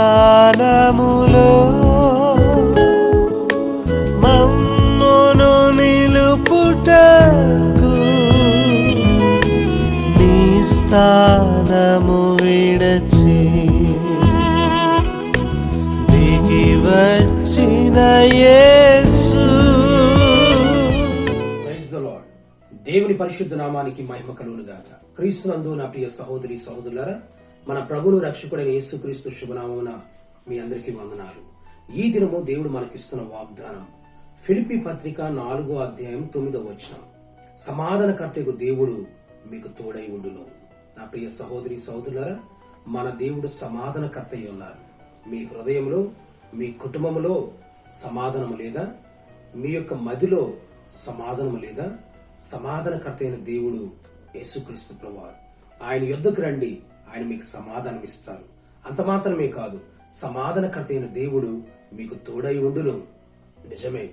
స్థానములో మమ్మును నిలుపుటకు నీ స్థానము విడచి దిగి వచ్చిన యేసు. Praise the lord. దేవుని పరిశుద్ధ నామానికి మహిమ కలుగును గాక. క్రీస్తునందు నా ప్రియ సహోదరి సహోదరులారా, మన ప్రభువును రక్షకుడైన యేసుక్రీస్తు శుభనామమున మీ అందరికీ వందనాలు. ఈ దినము దేవుడు మనకిస్తున్న వాగ్దానం ఫిలిప్పీ పత్రిక 4వ అధ్యాయం 9వ వచనం. సమాధానకర్తకు దేవుడు మీకు తోడై ఉండును. నా ప్రియ సహోదరి సహోదరులారా, మన దేవుడు సమాధానకర్త అయి ఉన్నారు. మీ హృదయంలో, మీ కుటుంబంలో సమాధానము లేదా? మీ యొక్క మదిలో సమాధానము లేదా? సమాధానకర్త అయిన దేవుడు యేసుక్రీస్తు ప్రభువారు. ఆయన యుద్ధకు రండి, ఆయన మీకు సమాధానం ఇస్తారు. అంత మాత్రమే కాదు, సమాధానకర్త అయిన దేవుడు మీకు తోడై ఉండును. నిజమే,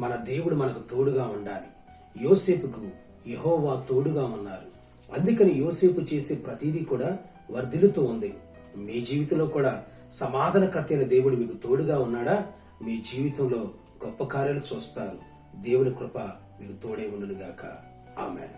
మన దేవుడు మనకు తోడుగా ఉండాలి. యోసేపుకు యెహోవా తోడుగా ఉన్నారు. అందుకని యోసేపు చేసే ప్రతిదీ కూడా వర్ధిల్లుతూ ఉంది. మీ జీవితంలో కూడా సమాధానకర్త అయిన దేవుడు మీకు తోడుగా ఉన్నాడా? మీ జీవితంలో గొప్ప కార్యాలు చూస్తారు. దేవుని కృప మీకు తోడే ఉండును గాక. ఆమేన్.